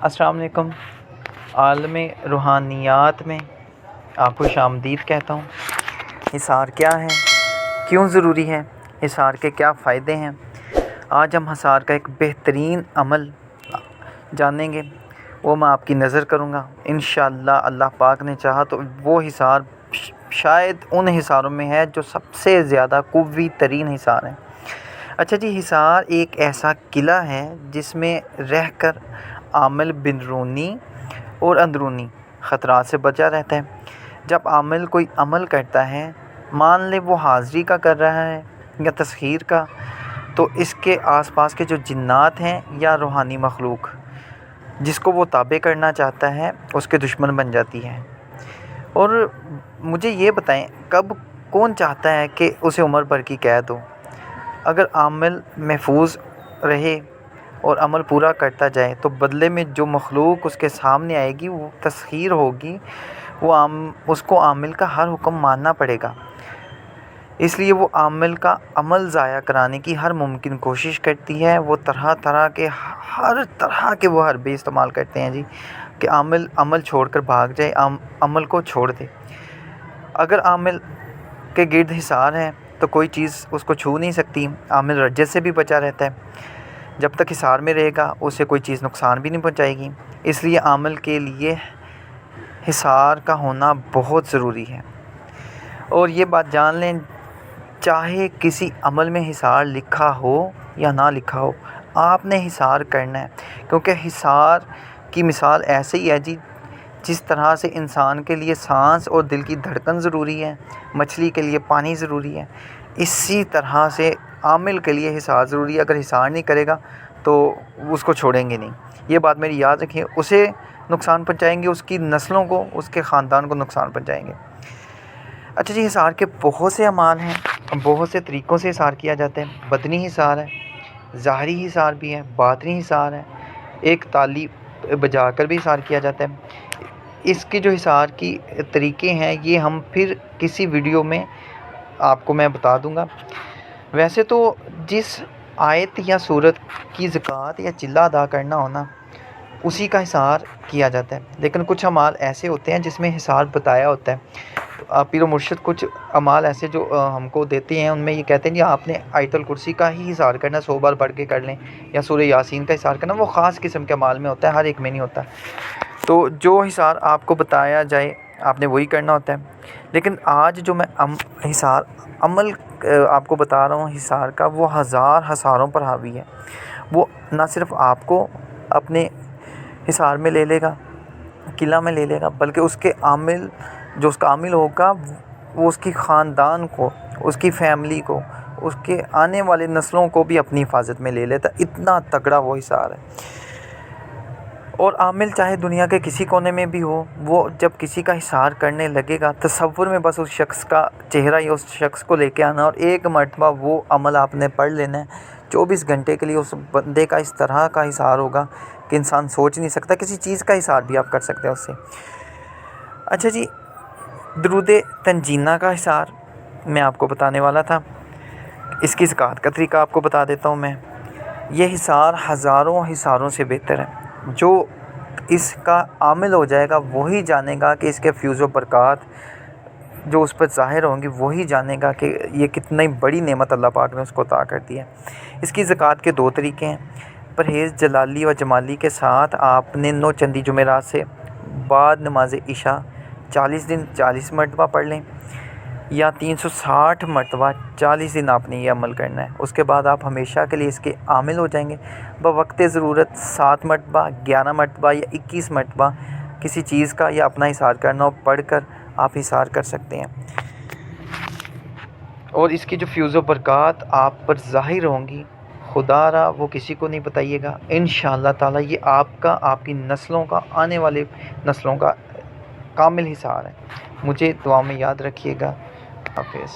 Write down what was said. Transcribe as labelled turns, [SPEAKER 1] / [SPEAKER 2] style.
[SPEAKER 1] السلام علیکم۔ عالم روحانیات میں آپ کو خوش آمدید کہتا ہوں۔ حصار کیا ہے، کیوں ضروری ہے، حصار کے کیا فائدے ہیں، آج ہم حصار کا ایک بہترین عمل جانیں گے، وہ میں آپ کی نظر کروں گا انشاءاللہ۔ اللہ پاک نے چاہا تو وہ حصار شاید ان حصاروں میں ہے جو سب سے زیادہ قوی ترین حصار ہیں۔ اچھا جی، حصار ایک ایسا قلعہ ہے جس میں رہ کر عامل بیرونی اور اندرونی خطرات سے بچا رہتا ہے۔ جب عامل کوئی عمل کرتا ہے، مان لے وہ حاضری کا کر رہا ہے یا تسخیر کا، تو اس کے آس پاس کے جو جنات ہیں یا روحانی مخلوق جس کو وہ تابع کرنا چاہتا ہے اس کے دشمن بن جاتی ہے۔ اور مجھے یہ بتائیں، کب کون چاہتا ہے کہ اسے عمر بھر کی قید ہو؟ اگر عامل محفوظ رہے اور عمل پورا کرتا جائے تو بدلے میں جو مخلوق اس کے سامنے آئے گی وہ تسخیر ہوگی، اس کو عامل کا ہر حکم ماننا پڑے گا۔ اس لیے وہ عامل کا عمل ضائع کرانے کی ہر ممکن کوشش کرتی ہے۔ وہ ہر طرح کے وہ حربے استعمال کرتے ہیں جی، کہ عامل عمل چھوڑ کر بھاگ جائے، عمل کو چھوڑ دے۔ اگر عامل کے گرد حصار ہے تو کوئی چیز اس کو چھو نہیں سکتی، عامل رجت سے بھی بچا رہتا ہے۔ جب تک حصار میں رہے گا اسے کوئی چیز نقصان بھی نہیں پہنچائے گی۔ اس لیے عامل کے لیے حصار کا ہونا بہت ضروری ہے۔ اور یہ بات جان لیں، چاہے کسی عمل میں حصار لکھا ہو یا نہ لکھا ہو، آپ نے حصار کرنا ہے، کیونکہ حصار کی مثال ایسے ہی ہے جی، جس طرح سے انسان کے لیے سانس اور دل کی دھڑکن ضروری ہے، مچھلی کے لیے پانی ضروری ہے، اسی طرح سے عامل کے لیے حصار ضروری ہے۔ اگر حصار نہیں کرے گا تو اس کو چھوڑیں گے نہیں، یہ بات میری یاد رکھیں۔ اسے نقصان پہنچائیں گے، اس کی نسلوں کو، اس کے خاندان کو نقصان پہنچائیں گے۔ اچھا جی، حصار کے بہت سے اعمال ہیں، بہت سے طریقوں سے حصار کیا جاتا ہے۔ بدنی حصار ہے، ظاہری حصار بھی ہے، باطنی حصار ہے، ایک تالی بجا کر بھی حصار کیا جاتا ہے۔ اس کے جو حصار کی طریقے ہیں یہ ہم پھر کسی ویڈیو میں آپ کو میں بتا دوں گا۔ ویسے تو جس آیت یا سورت کی زکوٰۃ یا چلہ ادا کرنا ہونا اسی کا حصار کیا جاتا ہے، لیکن کچھ اعمال ایسے ہوتے ہیں جس میں حصار بتایا ہوتا ہے۔ پیر و مرشد کچھ اعمال ایسے جو ہم کو دیتے ہیں، ان میں یہ کہتے ہیں کہ آپ نے آیت الکرسی کا ہی حصار کرنا، 100 بار پڑھ کے کر لیں، یا سورہ یاسین کا حصار کرنا، وہ خاص قسم کے اعمال میں ہوتا ہے، ہر ایک میں نہیں ہوتا۔ تو جو حصار آپ کو بتایا جائے آپ نے وہی کرنا ہوتا ہے۔ لیکن آج جو میں حصار عمل آپ کو بتا رہا ہوں حصار کا، وہ ہزار حصاروں پر حاوی ہے۔ وہ نہ صرف آپ کو اپنے حصار میں لے لے گا، قلعہ میں لے لے گا، بلکہ اس کے عامل جو اس کا عامل ہوگا وہ اس کی خاندان کو، اس کی فیملی کو، اس کے آنے والے نسلوں کو بھی اپنی حفاظت میں لے لیتا، اتنا تگڑا وہ حصار ہے۔ اور عامل چاہے دنیا کے کسی کونے میں بھی ہو، وہ جب کسی کا حصار کرنے لگے گا، تصور میں بس اس شخص کا چہرہ یا اس شخص کو لے کے آنا، اور ایک مرتبہ وہ عمل آپ نے پڑھ لینا ہے۔ 24 گھنٹے کے لیے اس بندے کا اس طرح کا حصار ہوگا کہ انسان سوچ نہیں سکتا، کسی چیز کا حصار بھی آپ کر سکتے ہیں اس سے۔ اچھا جی، درود تنجینہ کا حصار میں آپ کو بتانے والا تھا، اس کی زکوٰۃ کا طریقہ آپ کو بتا دیتا ہوں میں۔ یہ حصار ہزاروں حصاروں سے بہتر ہے۔ جو اس کا عامل ہو جائے گا وہی جانے گا کہ اس کے فیوز و برکات جو اس پر ظاہر ہوں گی، وہی جانے گا کہ یہ کتنی بڑی نعمت اللہ پاک نے اس کو عطا کر دی ہے۔ اس کی زکوٰۃ کے 2 طریقے ہیں۔ پرہیز جلالی و جمالی کے ساتھ آپ نے 9 چندی جمعرات سے بعد نماز عشاء 40 دن 40 مرتبہ پڑھ لیں، یا 360 مرتبہ 40 دن آپ نے یہ عمل کرنا ہے۔ اس کے بعد آپ ہمیشہ کے لیے اس کے عامل ہو جائیں گے۔ بوقت ضرورت 7 مرتبہ، 11 مرتبہ یا 21 مرتبہ کسی چیز کا یا اپنا حصار کرنا ہو، پڑھ کر آپ حصار کر سکتے ہیں۔ اور اس کی جو فیوز و برکات آپ پر ظاہر ہوں گی، خدا را وہ کسی کو نہیں بتائیے گا، انشاءاللہ تعالی یہ آپ کا، آپ کی نسلوں کا، آنے والے نسلوں کا کامل حصار ہے۔ مجھے دعا میں یاد رکھیے گا۔ حافظ۔